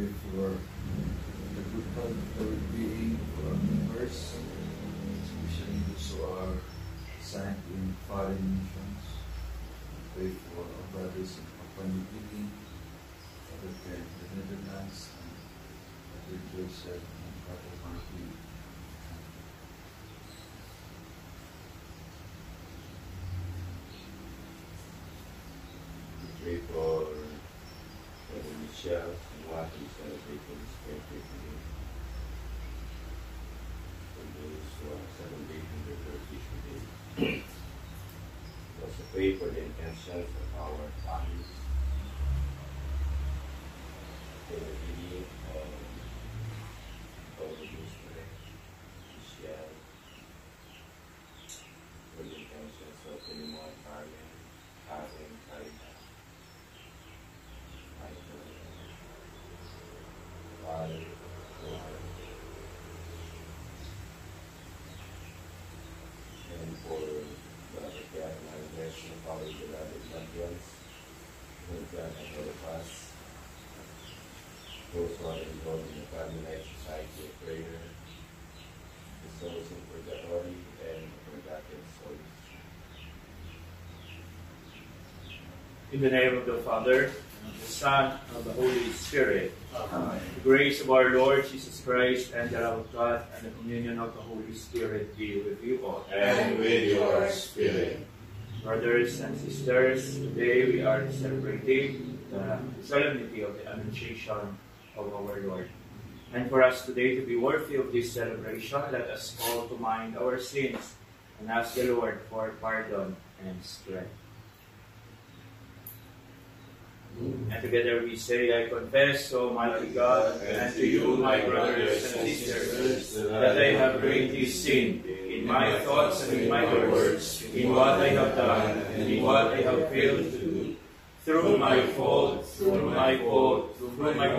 pray for the good health, the well-being for our members, especially those who are assigned in foreign missions. Pray for our brothers in Papua New Guinea, Father Ken in the Netherlands, and Father Joseph and Father Marty. Pray for Brother Michelle and what we celebrate for this birthday today. For those who are celebrating their birthday today. Also pray for the intentions of our families. For the reading of Brother Michelle. For the intentions of Limon, Carmen, Karen, Carita. And for Brother Cat and our blessing of our beloved loved ones, who God and all of us, those who are involved in the Family Life Society of Prayer, the souls in purgatory and forgotten souls. In the name of the Father, of the Son, and of the Holy Spirit. Amen. The grace of our Lord Jesus Christ, and the love of God, and the communion of the Holy Spirit be with you all. And with your spirit. Brothers and sisters, today we are celebrating the solemnity of the Annunciation of our Lord. And for us today to be worthy of this celebration, let us call to mind our sins and ask the Lord for pardon and strength. And together we say, I confess, Almighty God, and to you, my brothers and sisters, that I have greatly sinned in my thoughts and in my words, in what I have done and in what I have failed to do, through my fault, through my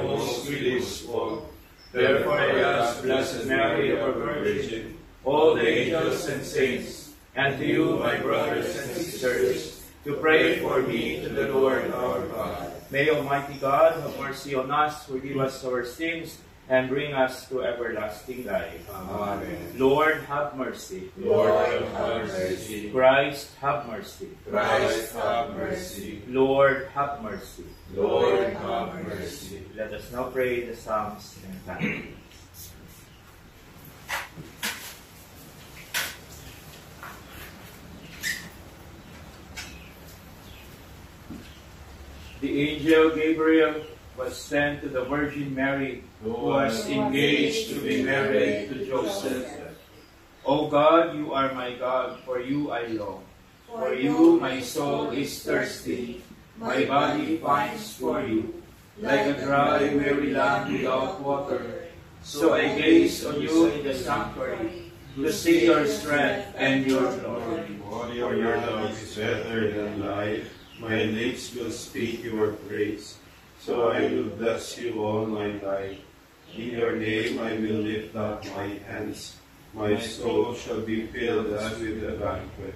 most grievous fault. Therefore I ask, Blessed Mary, our Virgin, all the angels and saints, and to you, my brothers and sisters, to pray for me to the Lord our God. May Almighty God have mercy on us, forgive us our sins, and bring us to everlasting life. Amen. Lord, have mercy. Lord, have mercy. Christ, have mercy. Christ, have mercy. Lord, have mercy. Lord, have mercy. Let us now pray the Psalms and Canticles. The angel Gabriel was sent to the Virgin Mary, who was engaged to be married to Joseph. O God, you are my God, for you I long. For you my soul is thirsty, my body pines for you. Like a dry, weary land without water, so I gaze on you in the sanctuary, to see your strength and your glory. For your love is better than life. My lips will speak your praise, so I will bless you all my life. In your name I will lift up my hands. My soul shall be filled as with a banquet.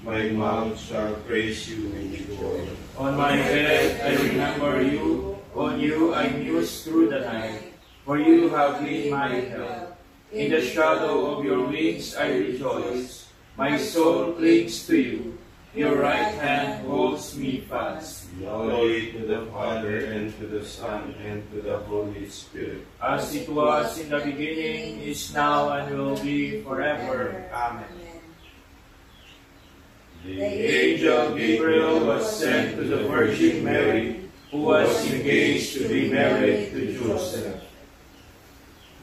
My mouth shall praise you in joy. On my bed I remember you, on you I muse through the night, for you have been my help. In the shadow of your wings I rejoice. My soul clings to you. Your right hand holds me fast. Glory to the Father, and to the Son, and to the Holy Spirit. As it was in the beginning, is now, and will be forever. Amen. The Angel Gabriel was sent to the Virgin Mary, who was engaged to be married to Joseph.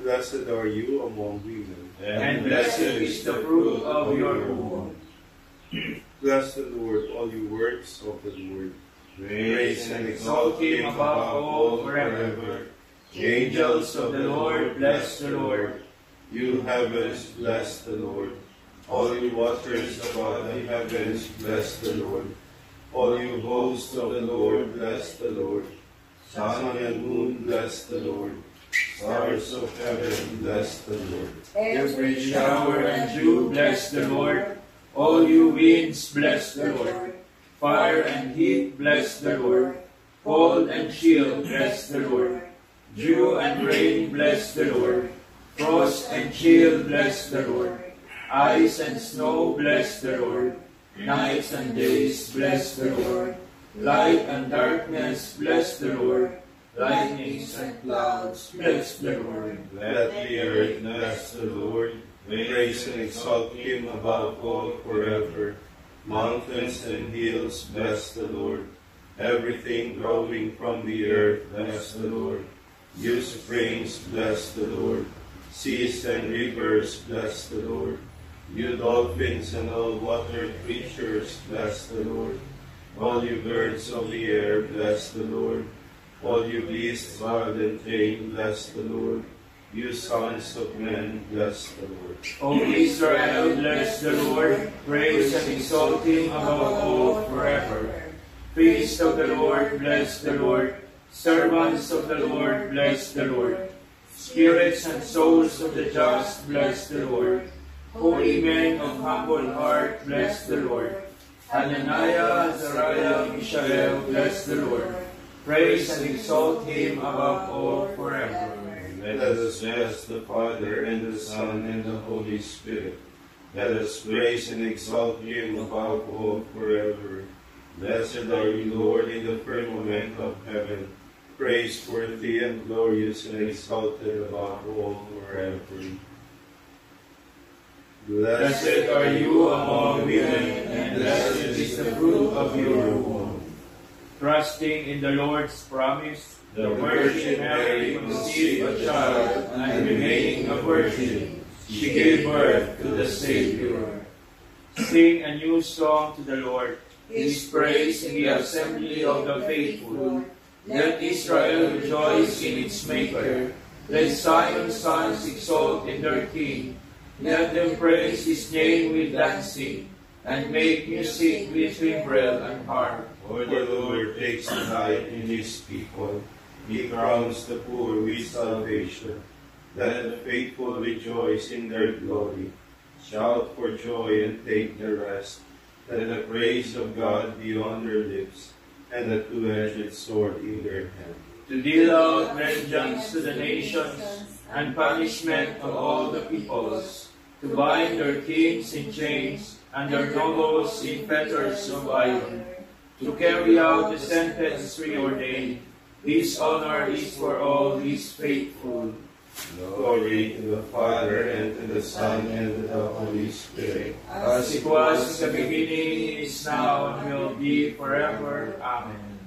Blessed are you among women, And blessed is the fruit of your womb. Bless the Lord, all you works of the Lord. Praise and Exalt him above all forever. Angels of the Lord, bless the Lord. You heavens, bless the Lord. All you waters above the heavens, bless the Lord. All you hosts of the Lord, bless the Lord. Sun and moon, bless the Lord. Stars of heaven, bless the Lord. Every shower and dew, bless the Lord. All you winds, bless the Lord. Fire and heat, bless the Lord. Cold and chill, bless the Lord. Dew and rain, bless the Lord. Frost and chill, bless the Lord. Ice and snow, bless the Lord. Nights and days, bless the Lord. Light and darkness, bless the Lord. Lightnings and clouds, bless the Lord. Let the earth bless the Lord. Praise and exalt him above all forever. Mountains and hills, bless the Lord. Everything growing from the earth, bless the Lord. You springs, bless the Lord. Seas and rivers, bless the Lord. You dolphins and all water creatures, bless the Lord. All you birds of the air, bless the Lord. All you beasts wild and tame, bless the Lord. You sons of men, bless the Lord. O Israel, bless the Lord. Praise and exalt him above all forever. Priests of the Lord, bless the Lord. Servants of the Lord, bless the Lord. Spirits and souls of the just, bless the Lord. Holy men of humble heart, bless the Lord. Hananiah, Azariah, Mishael, bless the Lord. Praise and exalt him above all forever. Let us bless the Father, and the Son, and the Holy Spirit. Let us praise and exalt him above all forever. Blessed are you, Lord, in the firmament of heaven. Praiseworthy and glorious and exalted above all forever. Blessed are you among women, and blessed is the fruit of your womb. Trusting in the Lord's promise, the Virgin Mary conceived a child, and remaining a virgin, she gave birth to the Savior. Sing a new song to the Lord, His praise in the assembly of the faithful. Let Israel rejoice in its Maker. Let Zion's sons exult in their King. Let them praise His name with dancing, and make music with timbrel and harp. For the Lord takes delight in His people. He crowns the poor with salvation. Let the faithful rejoice in their glory. Shout for joy and take their rest. Let the praise of God be on their lips, and a two-edged sword in their hand. To deal out vengeance to the nations, and punishment to all the peoples. To bind their kings in chains, and their nobles in fetters of iron. To carry out the sentence preordained. This honor is for all His faithful. Glory to the Father, and to the Son, and to the Holy Spirit. As it was in the beginning, is now, and will be forever. Amen.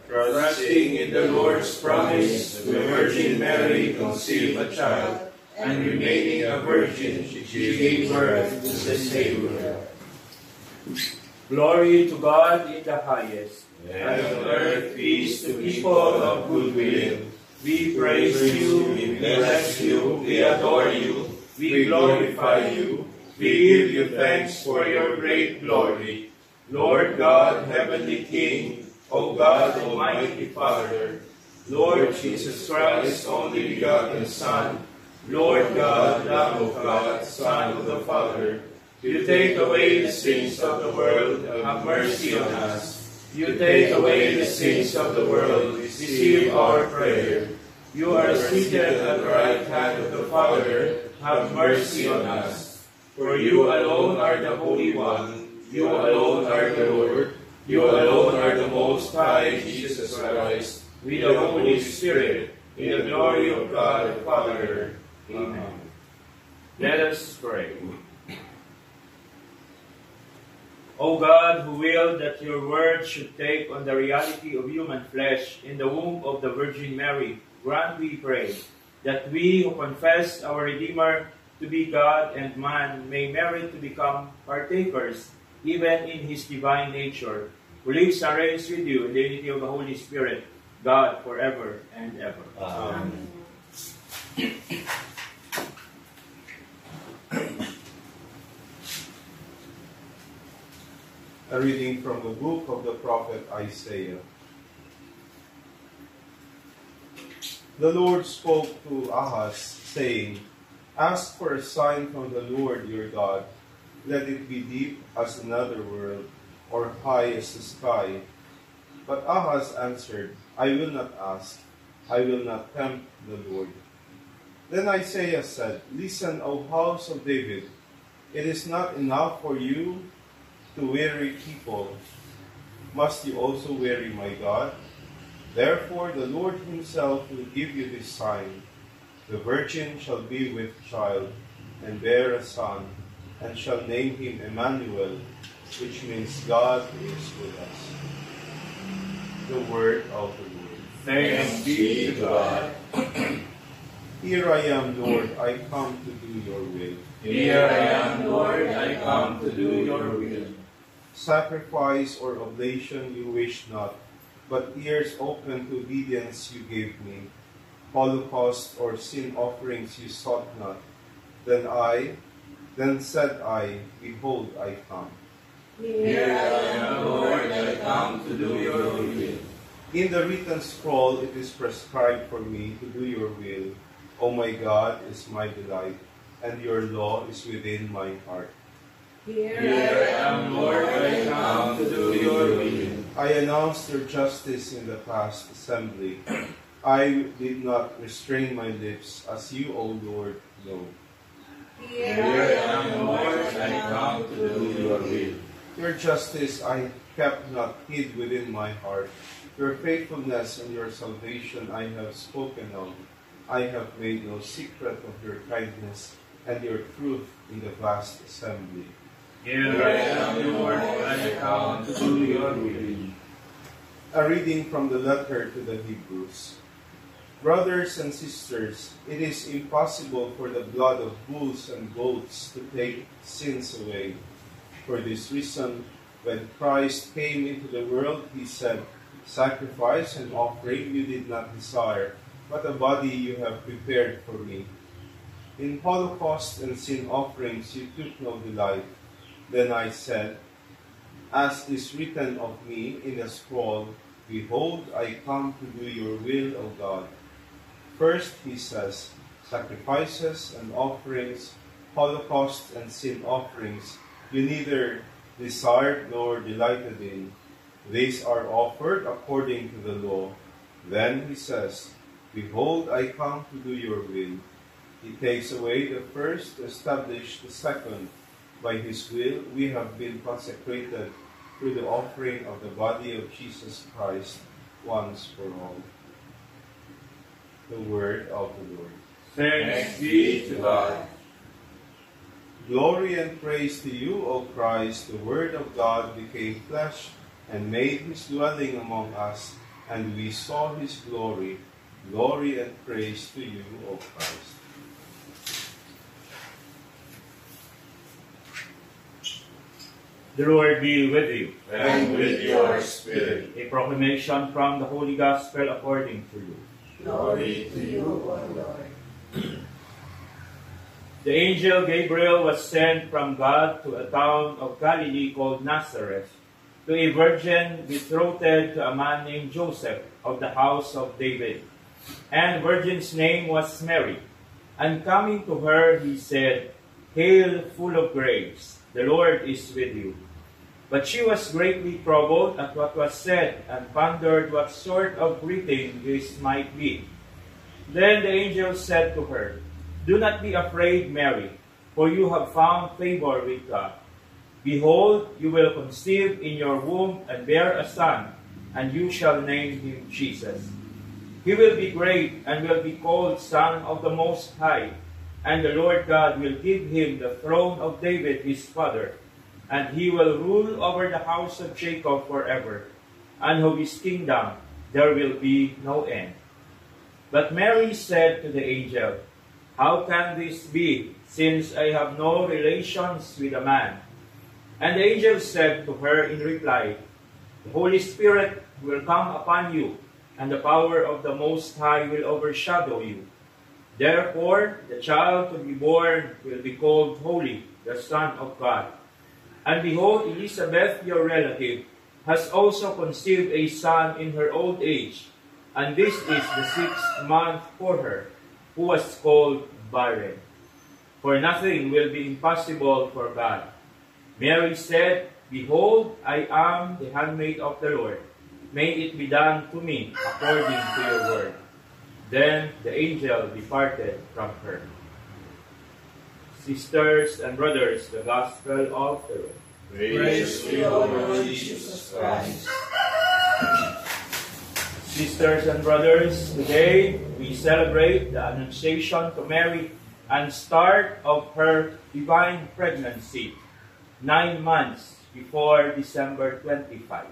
Trusting in the Lord's promise, the Virgin Mary conceived a child, and remaining a virgin, she gave birth to the Savior. Glory to God in the highest, and on earth peace to people of good will. We praise you, we bless you, we adore you, we glorify you, we give you thanks for your great glory. Lord God, Heavenly King, O God, Almighty Father, Lord Jesus Christ, only begotten Son, Lord God, Lamb of God, Son of the Father, you take away the sins of the world, have mercy on us. You take away the sins of the world, receive our prayer. You are seated at the right hand of the Father, have mercy on us. For you alone are the Holy One, you alone are the Lord, you alone are the Most High, Jesus Christ, with the Holy Spirit, in the glory of God the Father. Amen. Let us pray. O God, who willed that your word should take on the reality of human flesh in the womb of the Virgin Mary, grant, we pray, that we who confess our Redeemer to be God and man may merit to become partakers, even in His divine nature, who lives and reigns with you in the unity of the Holy Spirit, God, forever and ever. Amen. A reading from the book of the prophet Isaiah. The Lord spoke to Ahaz, saying, Ask for a sign from the Lord your God. Let it be deep as another world, or high as the sky. But Ahaz answered, I will not ask. I will not tempt the Lord. Then Isaiah said, Listen, O house of David, it is not enough for you to weary people. Must you also weary my God? Therefore the Lord himself will give you this sign. The virgin shall be with child, and bear a son, and shall name him Emmanuel, which means God is with us. The word of the Lord. Thanks be to God. Here I am, Lord, I come to do your will. Here I am, Lord, I come to do your will. Sacrifice or oblation you wish not, but ears open to obedience you gave me. Holocaust or sin offerings you sought not. Then said I, Behold, I come. Here I am, Lord, I come to do your will. In the written scroll it is prescribed for me to do your will. O my God is my delight, and your law is within my heart. Here I am, Lord, I come to do your will. I announced your justice in the past assembly. I did not restrain my lips, as you, O Lord, know. Here I am, Lord, I come to do your will. Your justice I kept not hid within my heart. Your faithfulness and your salvation I have spoken of. I have made no secret of your kindness and your truth in the vast assembly. Here I am, Lord, I come to do your will. A reading from the letter to the Hebrews. Brothers and sisters, it is impossible for the blood of bulls and goats to take sins away. For this reason, when Christ came into the world, he said, Sacrifice and offering you did not desire, but a body you have prepared for me. In holocaust and sin offerings you took no delight. Then I said, As is written of me in the scroll, Behold, I come to do your will, O God. First, he says, Sacrifices and offerings, holocaust and sin offerings, you neither desired nor delighted in. These are offered according to the law. Then he says, Behold, I come to do your will. He takes away the first to establish the second. By his will, we have been consecrated through the offering of the body of Jesus Christ once for all. The word of the Lord. Thanks be to God. Glory and praise to you, O Christ. The word of God became flesh and made his dwelling among us, and we saw his glory. Glory and praise to you, O Christ. The Lord be with you. And with your spirit. A proclamation from the Holy Gospel according to Luke. Glory to you, O Lord. The angel Gabriel was sent from God to a town of Galilee called Nazareth, to a virgin betrothed to a man named Joseph of the house of David. And the virgin's name was Mary. And coming to her, he said, Hail, full of grace, the Lord is with you. But she was greatly troubled at what was said, and pondered what sort of greeting this might be. Then the angel said to her, Do not be afraid, Mary, for you have found favor with God. Behold, you will conceive in your womb and bear a son, and you shall name him Jesus. He will be great and will be called Son of the Most High, and the Lord God will give him the throne of David his father, and he will rule over the house of Jacob forever, and of his kingdom there will be no end. But Mary said to the angel, How can this be, since I have no relations with a man? And the angel said to her in reply, The Holy Spirit will come upon you, and the power of the Most High will overshadow you. Therefore, the child to be born will be called Holy, the Son of God. And behold, Elizabeth, your relative, has also conceived a son in her old age, and this is the 6th month for her, who was called barren. For nothing will be impossible for God. Mary said, Behold, I am the handmaid of the Lord. may it be done to me according to your word. Then the angel departed from her. Sisters and brothers, the Gospel of the Lord. Praise to you, Lord Jesus Christ. Sisters and brothers, today we celebrate the Annunciation to Mary and start of her divine pregnancy, 9 months before December 25.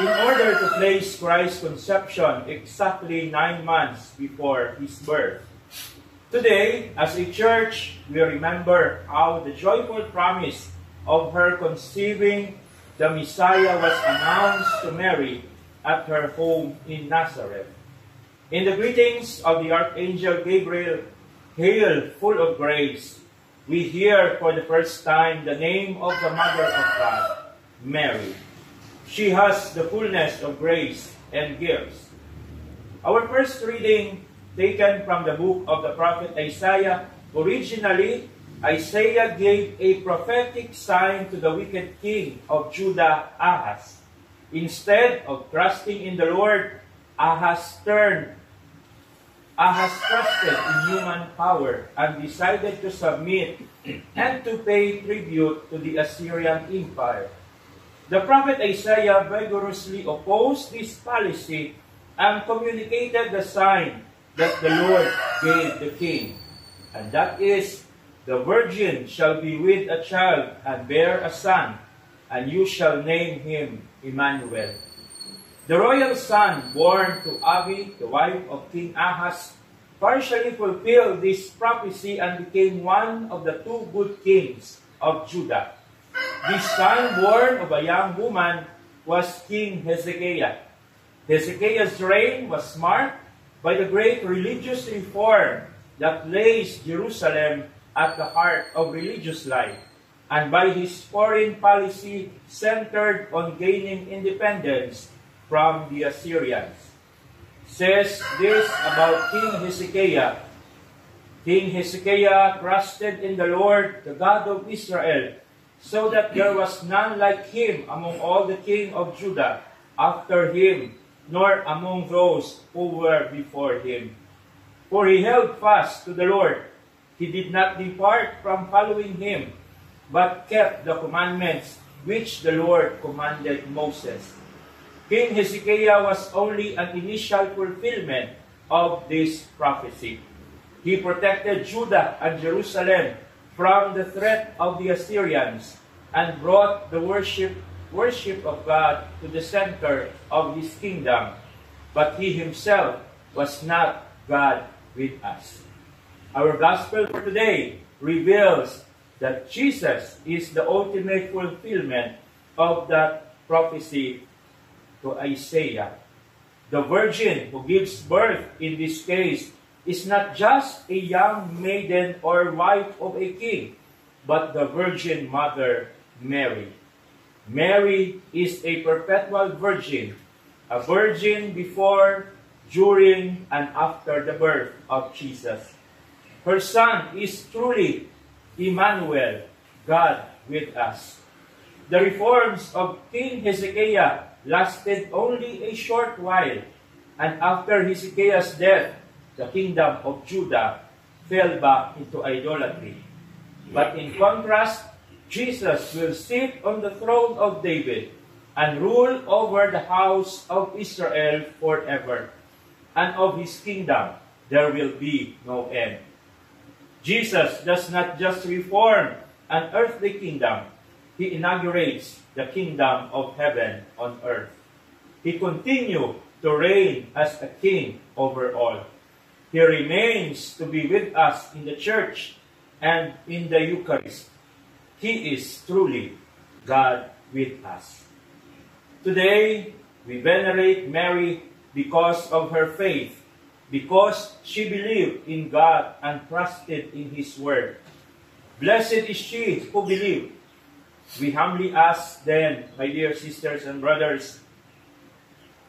In order to place Christ's conception exactly 9 months before His birth, today, as a church, we remember how the joyful promise of her conceiving the Messiah was announced to Mary at her home in Nazareth. In the greetings of the Archangel Gabriel, "Hail, full of grace," we hear for the first time the name of the Mother of God, Mary. She has the fullness of grace and gifts. Our first reading, taken from the book of the prophet Isaiah. Originally, Isaiah gave a prophetic sign to the wicked king of Judah, Ahaz. Instead of trusting in the Lord, Ahaz trusted in human power and decided to submit and to pay tribute to the Assyrian Empire. The prophet Isaiah vigorously opposed this policy and communicated the sign that the Lord gave the king, and that is, "The virgin shall be with a child and bear a son, and you shall name him Emmanuel." The royal son born to Abi, the wife of King Ahaz, partially fulfilled this prophecy and became one of the 2 good kings of Judah. This son born of a young woman was King Hezekiah. Hezekiah's reign was marked by the great religious reform that placed Jerusalem at the heart of religious life, and by his foreign policy centered on gaining independence from the Assyrians. Says this about King Hezekiah. King Hezekiah trusted in the Lord, the God of Israel, so that there was none like him among all the king of Judah after him, nor among those who were before him. For he held fast to the Lord. He did not depart from following him, but kept the commandments which the Lord commanded Moses. King Hezekiah was only an initial fulfillment of this prophecy. He protected Judah and Jerusalem from the threat of the Assyrians and brought the worship of God to the center of his kingdom. But he himself was not God with us. Our gospel for today reveals that Jesus is the ultimate fulfillment of that prophecy to Isaiah. The virgin who gives birth in this case is not just a young maiden or wife of a king, but the Virgin Mother, Mary. Mary is a perpetual virgin, a virgin before, during, and after the birth of Jesus. Her son is truly Emmanuel, God with us. The reforms of King Hezekiah lasted only a short while, and after Hezekiah's death, the kingdom of Judah fell back into idolatry. But in contrast, Jesus will sit on the throne of David and rule over the house of Israel forever, and of his kingdom there will be no end. Jesus does not just reform an earthly kingdom, he inaugurates the kingdom of heaven on earth. He continues to reign as a king over all. He remains to be with us in the church and in the Eucharist. He is truly God with us. Today, we venerate Mary because of her faith, because she believed in God and trusted in His word. Blessed is she who believed. We humbly ask then, my dear sisters and brothers,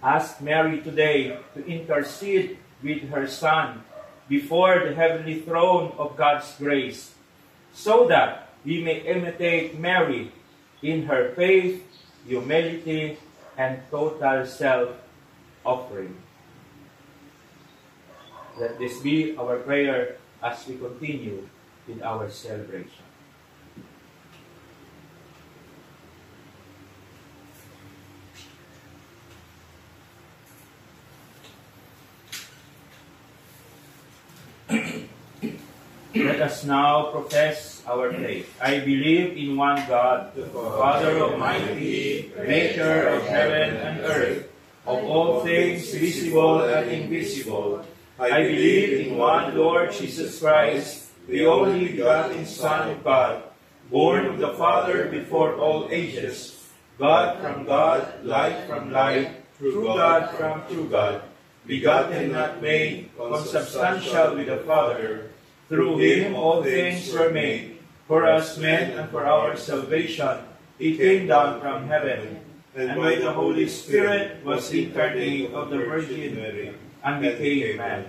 ask Mary today to intercede with her Son before the heavenly throne of God's grace, so that we may imitate Mary in her faith, humility, and total self-offering. Let this be our prayer as we continue with our celebration. Let us now profess our faith. I believe in one God, the Father Almighty, maker of heaven and earth, of all things visible and invisible. I believe in one Lord Jesus Christ, the only begotten Son of God, born of the Father before all ages, God from God, light from light, true God from true God, begotten not made, consubstantial with the Father. Through him all things were made. For us men and for our salvation, he came down from heaven, and by the Holy Spirit was incarnate of the Virgin Mary, and became man.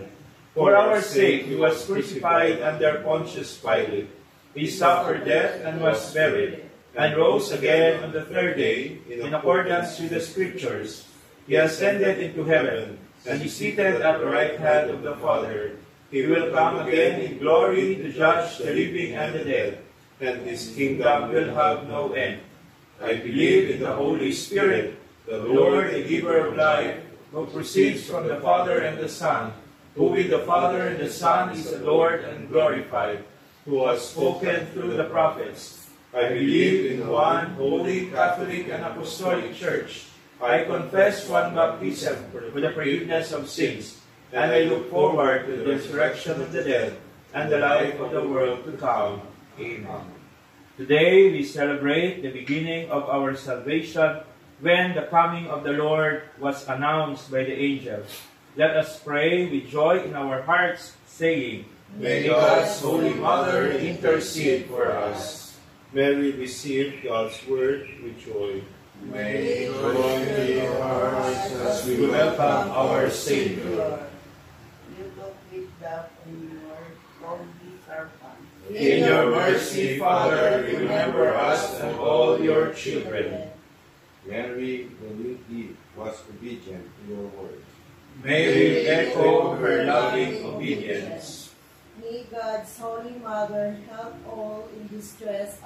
For our sake he was crucified under Pontius Pilate. He suffered death and was buried, and rose again on the third day, in accordance with the Scriptures. He ascended into heaven, and is seated at the right hand of the Father. He will come again in glory to judge the living and the dead, and his kingdom will have no end. I believe in the Holy Spirit, the Lord, the giver of life, who proceeds from the Father and the Son, who with the Father and the Son is adored and glorified, who has spoken through the prophets. I believe in one holy, Catholic, and Apostolic Church. I confess one baptism for the forgiveness of sins, and I look forward to the resurrection of the dead and the life of the world to come. Amen. Today we celebrate the beginning of our salvation when the coming of the Lord was announced by the angels. Let us pray with joy in our hearts, saying, May God's Holy Mother intercede for us. Mary received God's word with joy. May joy be ours as we welcome our Savior. You look with love on your holy servant. In your mercy, Father, remember us and all your children. Mary, the was obedient to your word. May we echo her loving obedience. May God's Holy Mother help all in distress,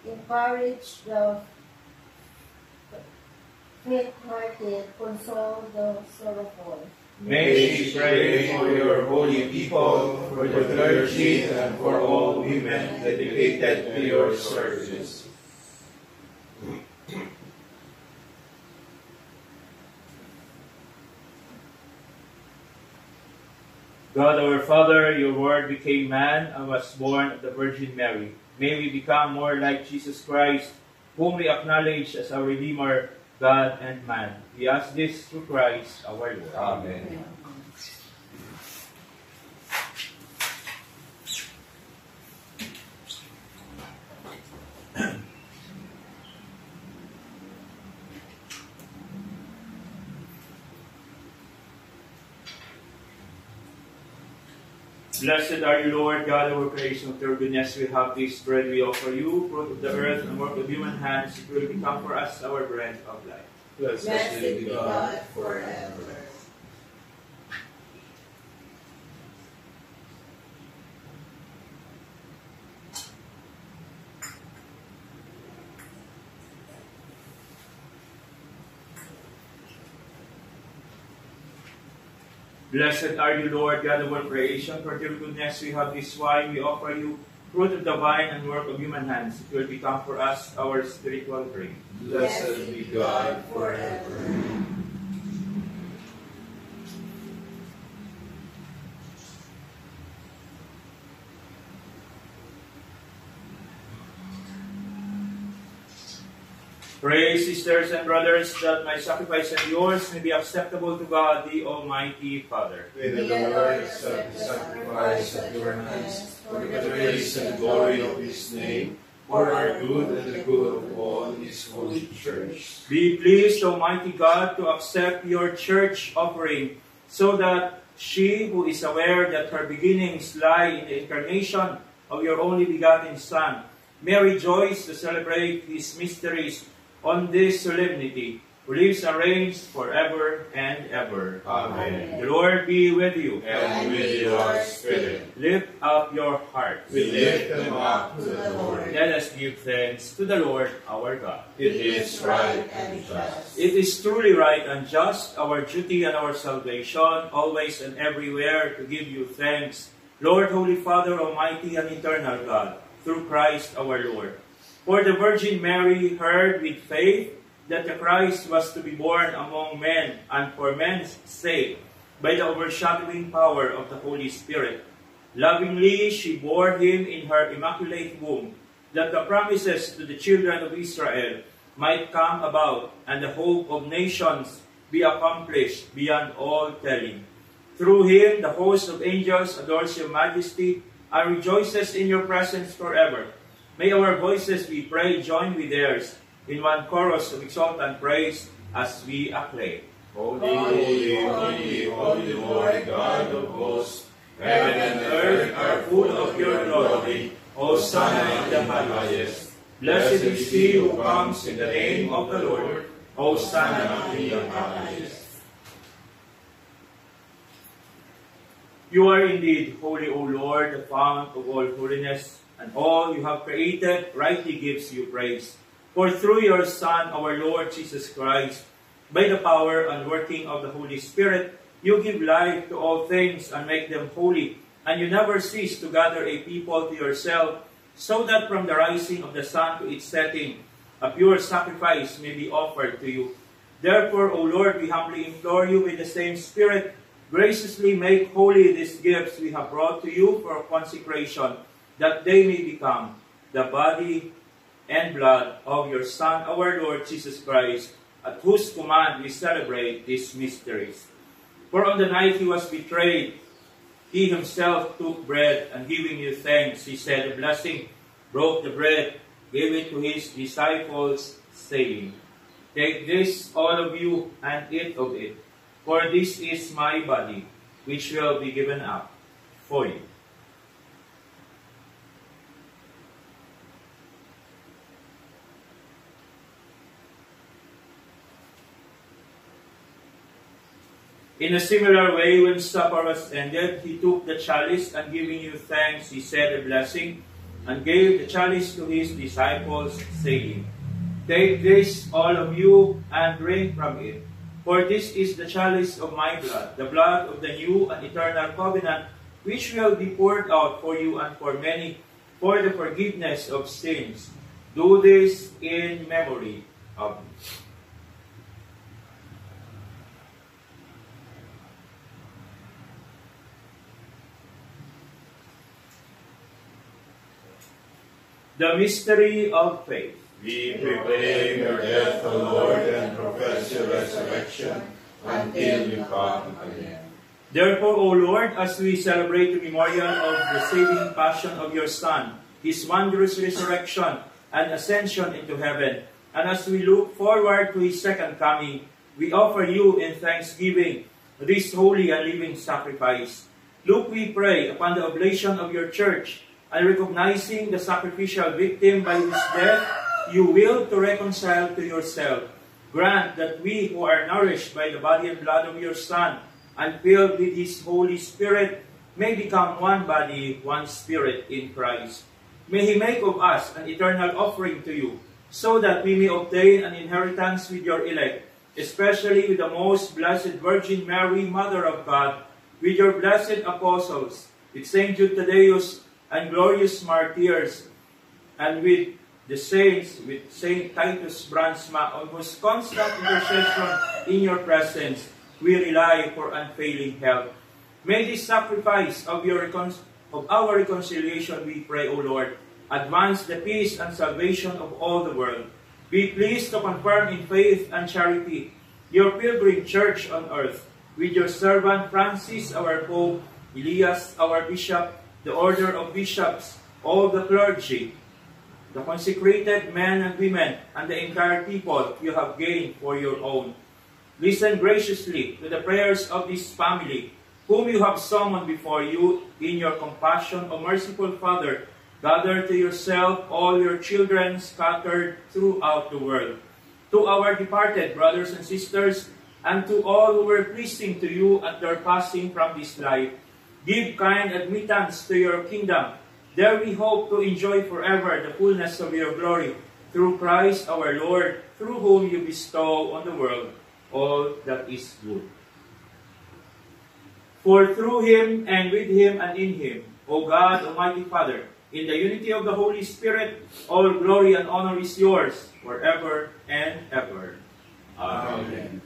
encourage the faint-hearted, console the sorrowful. May we pray for your holy people, for the clergy, and for all women dedicated to your service. God our Father, your Word became man and was born of the Virgin Mary. May we become more like Jesus Christ, whom we acknowledge as our Redeemer, God and man. We ask this through Christ our Lord. Amen. Blessed are you, Lord, God of our creation. Of your goodness we have this bread we offer you, fruit of the earth and work of human hands. It will become for us our bread of life. Blessed be God forever. Blessed are you, Lord, God of our creation. For your goodness we have this wine we offer you, fruit of the vine and work of human hands. It will become for us our spiritual drink. Blessed be God forever. Pray, sisters and brothers, that my sacrifice and yours may be acceptable to God, the Almighty Father. May the Lord accept the sacrifice at your hands for the praise and glory of his name, for our good and the good of all his holy church. Be pleased, Almighty God, to accept your church offering, so that she who is aware that her beginnings lie in the incarnation of your only begotten Son may rejoice to celebrate his mysteries on this solemnity, who lives and reigns forever and ever. Amen. The Lord be with you. And with your spirit. Lift up your hearts. We lift them up to the Lord. Let us give thanks to the Lord our God. It is right and just. It is truly right and just, our duty and our salvation, always and everywhere to give you thanks, Lord, Holy Father, Almighty and Eternal God, through Christ our Lord. For the Virgin Mary heard with faith that the Christ was to be born among men, and for men's sake, by the overshadowing power of the Holy Spirit. Lovingly she bore him in her immaculate womb, that the promises to the children of Israel might come about, and the hope of nations be accomplished beyond all telling. Through him the host of angels adores your majesty and rejoices in your presence forever. May our voices, we pray, join with theirs in one chorus of exultant praise as we acclaim. Holy, holy, holy, holy Lord God of hosts, heaven and earth are full of your glory. Hosanna in the highest. Blessed is he who comes in the name of the Lord. Hosanna in the highest. You are indeed holy, O Lord, the fount of all holiness, and all you have created rightly gives you praise. For through your Son, our Lord Jesus Christ, by the power and working of the Holy Spirit, you give life to all things and make them holy, and you never cease to gather a people to yourself, so that from the rising of the sun to its setting, a pure sacrifice may be offered to you. Therefore, O Lord, we humbly implore you with the same Spirit, graciously make holy these gifts we have brought to you for consecration, that they may become the body and blood of your Son, our Lord Jesus Christ, at whose command we celebrate these mysteries. For on the night he was betrayed, he himself took bread, and giving you thanks, he said a blessing, broke the bread, gave it to his disciples, saying, Take this, all of you, and eat of it, for this is my body, which will be given up for you. In a similar way, when supper was ended, he took the chalice, and giving you thanks, he said a blessing, and gave the chalice to his disciples, saying, Take this, all of you, and drink from it. For this is the chalice of my blood, the blood of the new and eternal covenant, which will be poured out for you and for many, for the forgiveness of sins. Do this in memory of me. The mystery of faith. We proclaim your death, O Lord, and profess your resurrection until you come again. Therefore, O Lord, as we celebrate the memorial of the saving passion of your Son, his wondrous resurrection and ascension into heaven, and as we look forward to his second coming, we offer you in thanksgiving this holy and living sacrifice. Look, we pray, upon the oblation of your church, and recognizing the sacrificial victim by his death, you will to reconcile to yourself. Grant that we who are nourished by the body and blood of your Son, and filled with his Holy Spirit, may become one body, one spirit in Christ. May he make of us an eternal offering to you, so that we may obtain an inheritance with your elect, especially with the most blessed Virgin Mary, Mother of God, with your blessed apostles, with Saint Jude Thaddeus, and glorious martyrs, and with the saints, with Saint Titus Brandsma, on whose constant intercession in your presence we rely for unfailing help. May this sacrifice of our reconciliation, we pray, O Lord, advance the peace and salvation of all the world. Be pleased to confirm in faith and charity your pilgrim church on earth, with your servant Francis, our Pope, Elias, our Bishop, the order of bishops, all the clergy, the consecrated men and women, and the entire people you have gained for your own. Listen graciously to the prayers of this family, whom you have summoned before you in your compassion, O merciful Father. Gather to yourself all your children scattered throughout the world. To our departed brothers and sisters, and to all who were pleasing to you at their passing from this life, give kind admittance to your kingdom. There we hope to enjoy forever the fullness of your glory, through Christ our Lord, through whom you bestow on the world all that is good. For through him, and with him, and in him, O God, Almighty Father, in the unity of the Holy Spirit, all glory and honor is yours, forever and ever. Amen.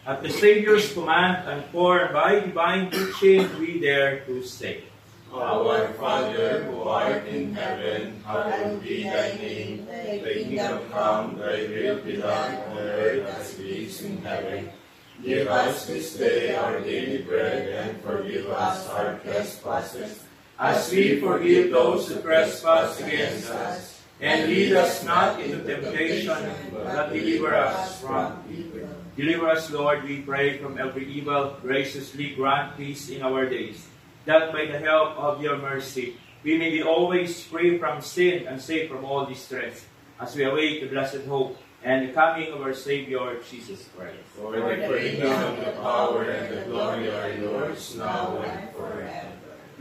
At the Savior's command, and for by divine teaching, we dare to say, Our Father, who art in heaven, hallowed be thy name. Thy kingdom come, thy will be done on earth as it is in heaven. Give us this day our daily bread, and forgive us our trespasses, as we forgive those who trespass against us. And lead us not into temptation, but deliver us from evil. Deliver us, Lord, we pray, from every evil. Graciously grant peace in our days, that by the help of your mercy, we may be always free from sin and safe from all distress, as we await the blessed hope and the coming of our Savior, Jesus Christ. For the kingdom, the power, and the glory are yours, now and forever.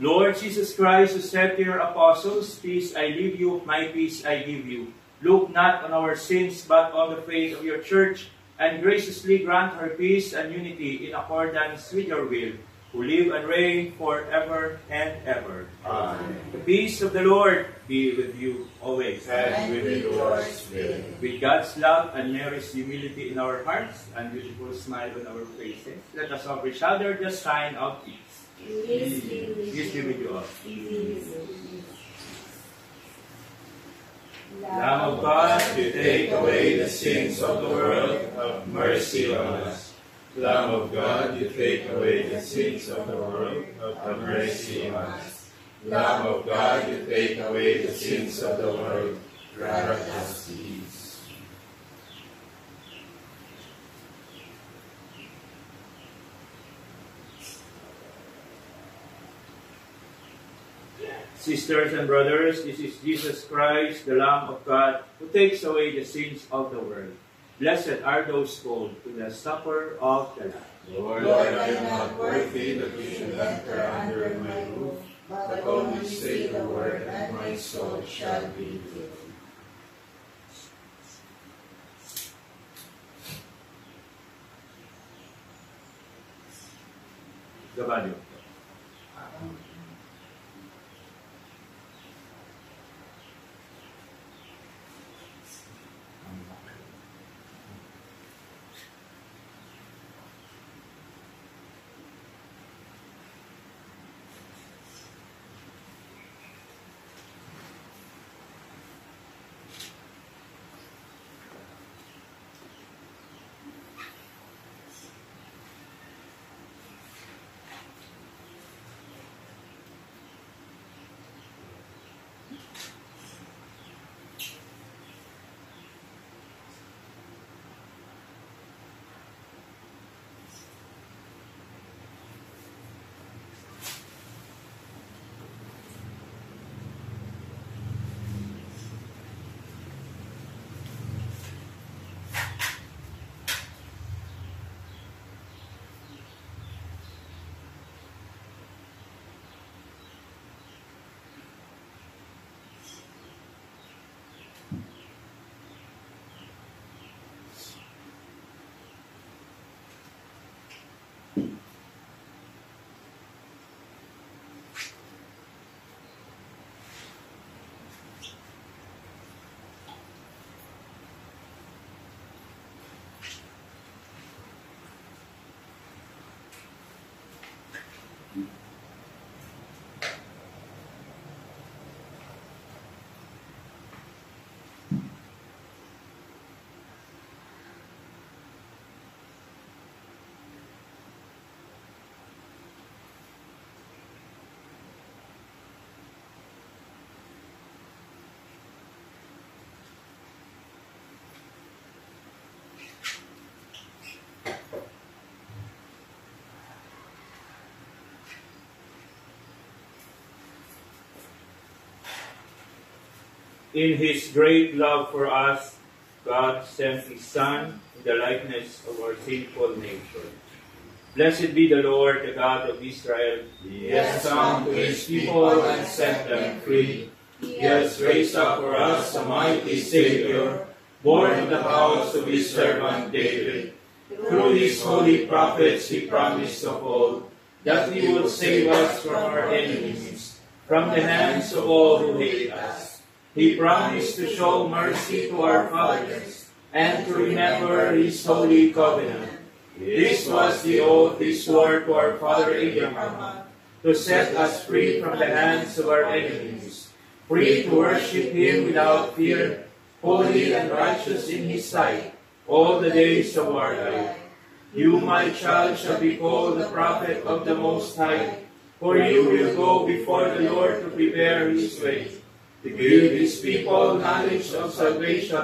Lord Jesus Christ, who said to your apostles, Peace I leave you, my peace I give you. Look not on our sins, but on the faith of your church, and graciously grant her peace and unity in accordance with your will, who live and reign forever and ever. Amen. The peace of the Lord be with you always. And with your spirit. With God's love and Mary's humility in our hearts and beautiful smile on our faces, let us offer each other the sign of peace. Peace Peace be with you all. Lamb of God, you take away the sins of the world, have mercy on us. Lamb of God, you take away the sins of the world, have mercy on us. Lamb of God, you take away the sins of the world, grant us peace. Sisters and brothers, this is Jesus Christ, the Lamb of God, who takes away the sins of the world. Blessed are those called to the supper of the Lamb. Lord, I am not worthy that you should enter under my roof, but only say the word, and my soul shall be healed. Gabalyo. In His great love for us, God sent His Son in the likeness of our sinful nature. Blessed be the Lord, the God of Israel. He has come to His people and set them free. He has raised up for us a mighty Savior, born in the house of His servant David. Through these holy prophets He promised of old that He would save us from our enemies, from the hands of all who hate us. He promised to show mercy to our fathers and to remember His holy covenant. This was the oath He swore to our father Abraham, to set us free from the hands of our enemies, free to worship Him without fear, holy and righteous in His sight, all the days of our life. You, my child, shall be called the prophet of the Most High, for you will go before the Lord to prepare His way, to give His people knowledge of salvation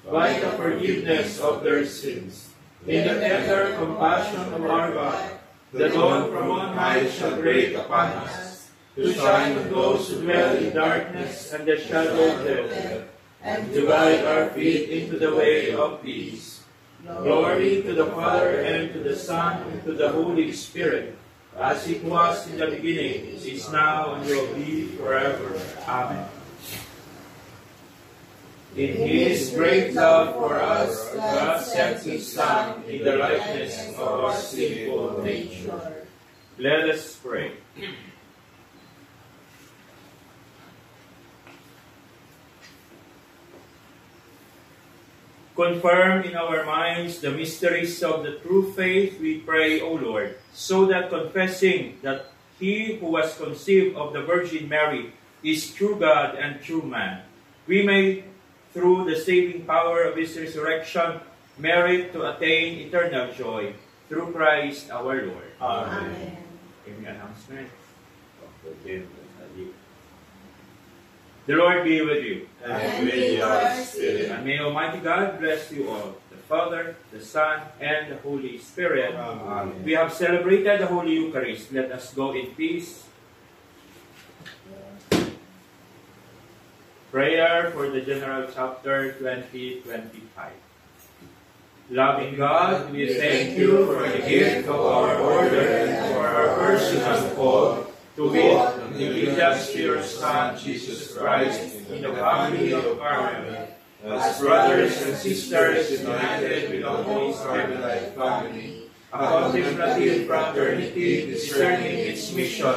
by the forgiveness of their sins. In the tender compassion of our God, the dawn from on high shall break upon us, to shine on those who dwell in darkness and the shadow of death, and to guide our feet into the way of peace. Glory to the Father, and to the Son, and to the Holy Spirit, as it was in the beginning, is now, and will be forever. Amen. In His great love for us, God sent His Son in the likeness of our sinful nature. Let us pray. Confirm in our minds the mysteries of the true faith, we pray, O Lord, so that confessing that He who was conceived of the Virgin Mary is true God and true man, we may, through the saving power of His resurrection, merit to attain eternal joy. Through Christ our Lord. Amen. Any announcement? The Lord be with you. And with your spirit. And may Almighty God bless you all, the Father, the Son, and the Holy Spirit. Amen. We have celebrated the Holy Eucharist. Let us go in peace. Prayer for the General Chapter 2025. Loving God, we thank you for the gift of our order and for our personal call to wit the allegiance to your Son, Jesus Christ, in the family of Carmel, as brothers and sisters united with the Holy Spirit family, a contemplative fraternity discerning its mission.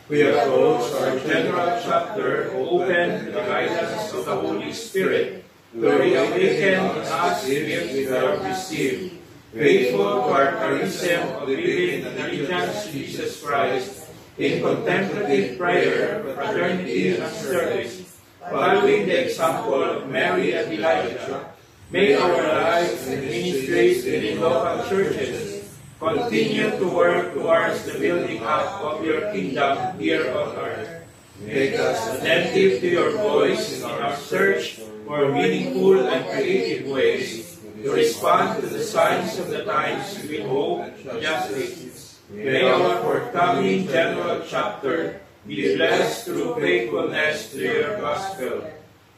We approach our General Chapter open to the guidance of the Holy Spirit to reawaken in us the gift we have received, faithful to our charism of living in allegiance to Jesus Christ, in contemplative prayer, fraternity, and service, following the example of Mary and Elijah. May our lives and ministries within local churches continue to work towards the building up of your kingdom here on earth. Make us attentive to your voice in our search for meaningful and creative ways to respond to the signs of the times with hope and justice. May our forthcoming General Chapter be blessed through faithfulness to your gospel.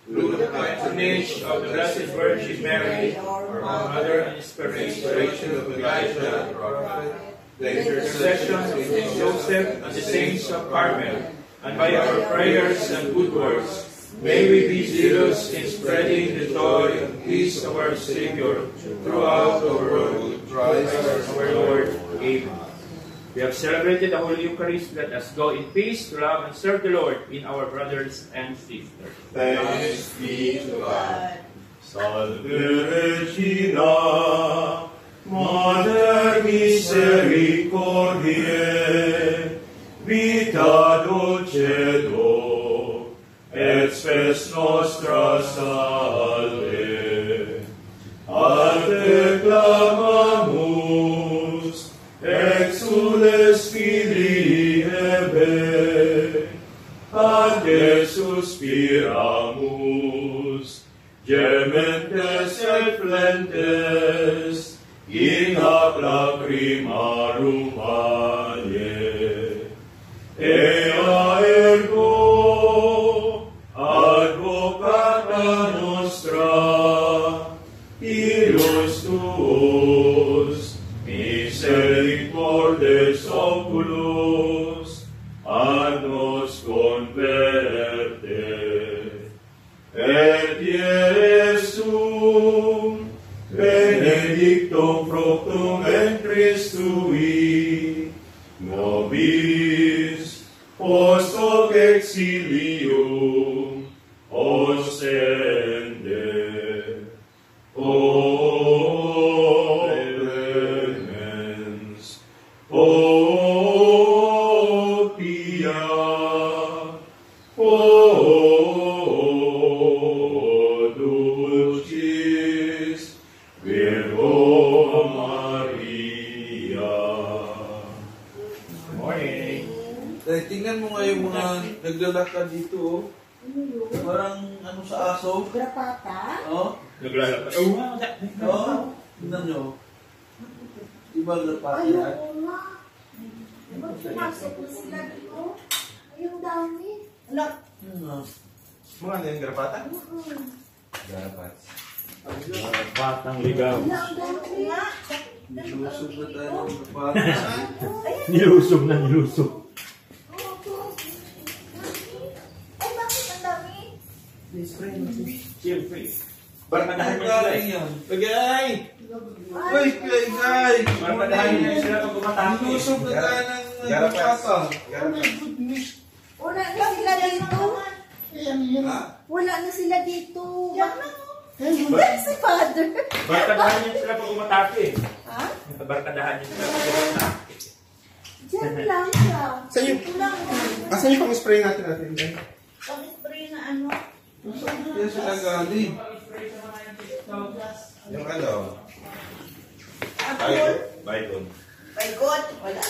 Through the patronage of the Blessed Virgin Mary, our Mother and inspiration of Elijah the prophet, the intercession of Saint Joseph and the saints of Carmel, and by our prayers and good works, may we be zealous in spreading the joy and peace of our Savior throughout the world. Christ our Lord. Amen. We have celebrated the Holy Eucharist. Let us go in peace to love and serve the Lord in our brothers and sisters. Thanks be to God. Salve Regina, Mater Misericordiae, vita dulcedo, et spes nostra salve. A te clamamus, exules Filii Eve, a te suspiramus, gementes et flentes, in hoc lacrimarum valle. Ea ergo, advocata nostra, benedictum fructum ventris tui, nobis post hoc exilium ostende. O clemens, O pia, O dulcis Virgo Maria. Morning. Dahil tingnan mo nga yung mga naglalakad dito, oh. Parang ano sa aso. Grapata? Oh, Naglalakad. oh. Tingnan nyo. Diba lapati yan? Ayoko nga. Pumasok na sila dito. Ayun dami. Ala. Mga ano yung grapata? Dapat. Batang ligaw. Ala, ang dami nga. Nilusog na tayo ng lapati. Nilusog na nilusog. Ay, bakit ang dami? Siyempre. Bakit Barkadahan ang niya sila. galing yan? Pagay! Uy, guys! Barkadahan niya sila pag gumatake. Nilusog na tayo ng lapata. Oh my goodness. Wala na sila dito. Wala na sila dito. Dahil si Father. Barkadahan niya sila pag gumatake. Ha? Barkadahan niya sila pag gumatake. Diyan lang siya. Saan yung, Ito lang. asan yung pang-spray natin? Pang-spray na ano. Kaya sila galing. Yung ano? Apple. Bye, My God. Wala.